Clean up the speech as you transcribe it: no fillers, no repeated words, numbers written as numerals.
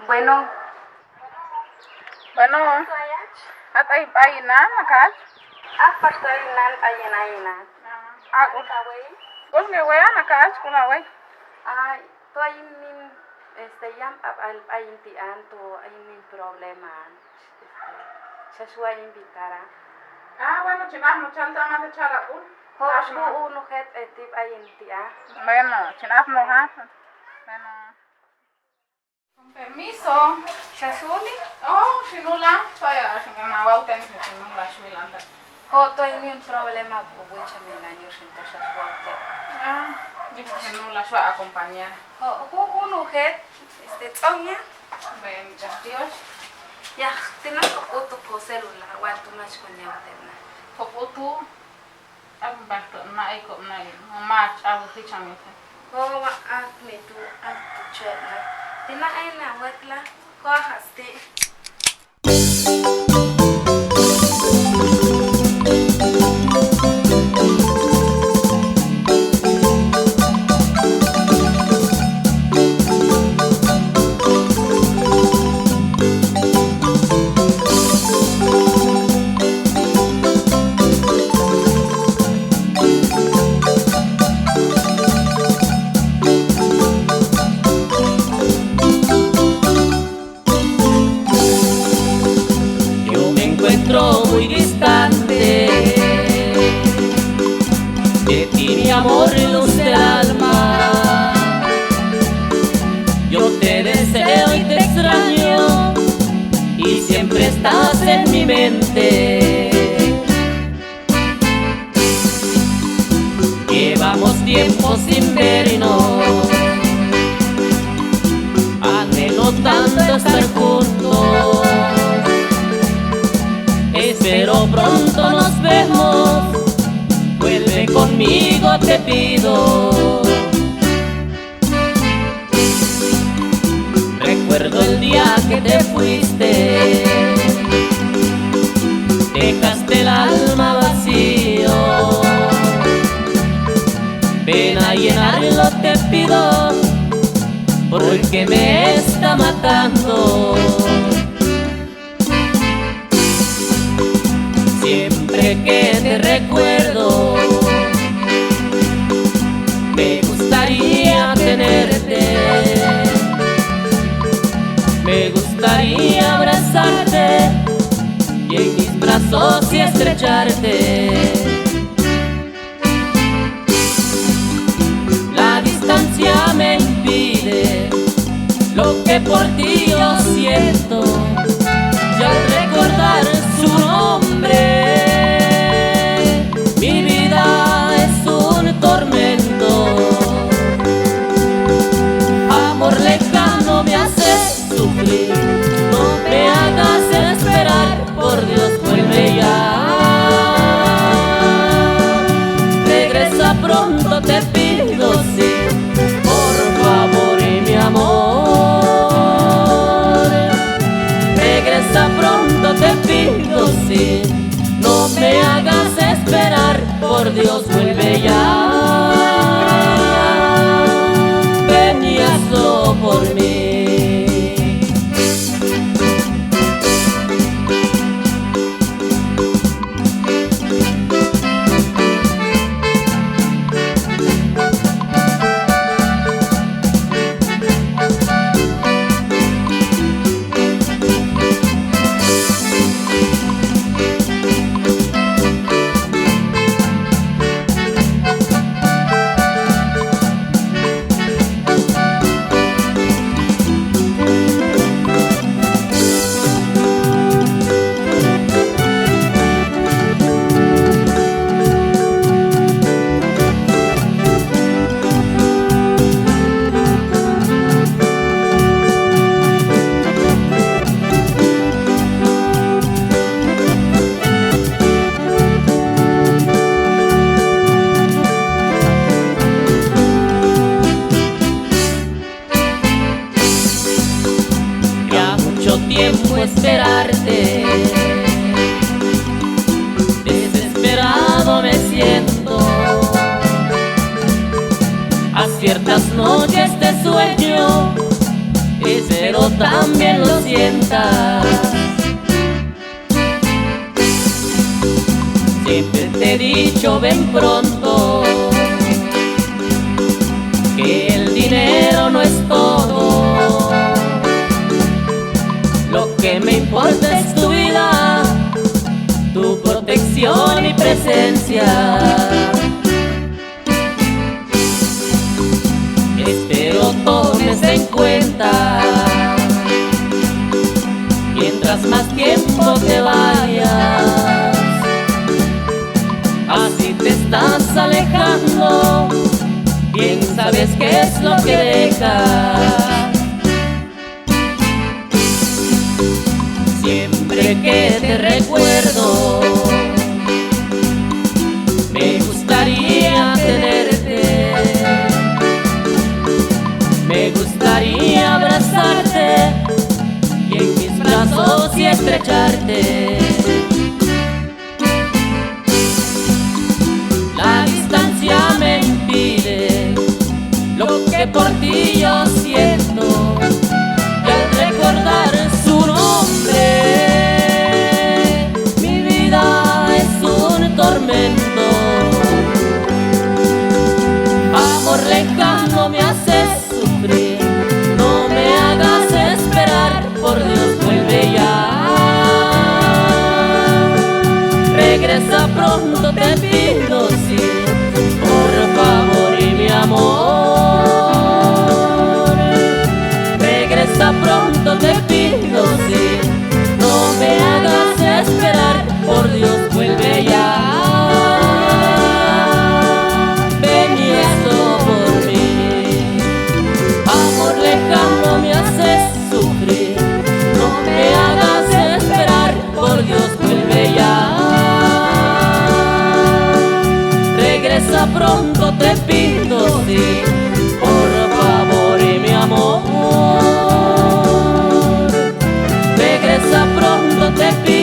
Bueno, Bueno, at ay na nakal. apa estoy ayana. Ako kung ngawa nakal kung ngaway. Ay, to ay min yam al ayintian to ay min problema. Sa suwa invitara. Bueno, chinap mo chalta ma te chala ul. Ho asku uno het etip ayintia. Bueno, chinap mo ha. Bueno. Con permiso. Shasuli? Oh, sinula. Saya singanawa uten sinula shwilanda. Ho to ay min problema po bucha min anyo sinto sa suwa. Di sinula shwa acompañar. Ho uno het tsonya. Ben, Dios. Ya, tinas ko uto po celular wa tu mas ko niya na. Koputu. Ang bakto na iko na match abu ti chamite. Ho wa me tu chela. Tina ay na wetla ko haste. Muy distante de ti, mi amor, luz del alma. Yo te deseo y te extraño y siempre estás en mi mente. Llevamos tiempo sin vernos, anhelo tanto estar juntos. Espero pronto nos vemos, vuelve conmigo te pido. Recuerdo el día que te fuiste, dejaste el alma vacío. Ven a llenarlo te pido, porque me está matando. Siempre que te recuerdo, me gustaría tenerte, me gustaría abrazarte y en mis brazos y estrecharte. La distancia me impide lo que por ti yo siento, y al recordar su nombre mi vida es un tormento. Amor lejano me hace sufrir, no me hagas esperar, por Dios vuelve ya. Regresa pronto te pido, sí, por favor mi amor. Regresa pronto te pido, sí, no me hagas esperar, por Dios vuelve ya. Ven y hazlo por mí. Tiempo esperarte, desesperado me siento. A ciertas noches de sueño espero también lo sientas. Siempre te he dicho ven pronto, que el dinero no es todo. Lo que me importa es tu vida, tu protección y presencia. Espero tomes en cuenta, mientras más tiempo te vayas, así te estás alejando, bien sabes qué es lo que dejas. Siempre que te recuerdo, me gustaría tenerte, me gustaría abrazarte y en mis brazos y estrecharte. La distancia me impide lo que por ti yo siento, y al recordar su nombre, mi vida es un tormento. Amor lejano me haces sufrir, no me hagas esperar, por Dios vuelve ya. Regresa pronto te pido, sí, por favor y mi amor. Regresa pronto te pido, sí, no me hagas esperar, por Dios vuelve ya. Ven y hazlo por mí. Amor lejano me haces sufrir, no me hagas esperar, por Dios vuelve ya. Regresa pronto te pido, sí, por favor y mi amor. Regresa pronto te pido.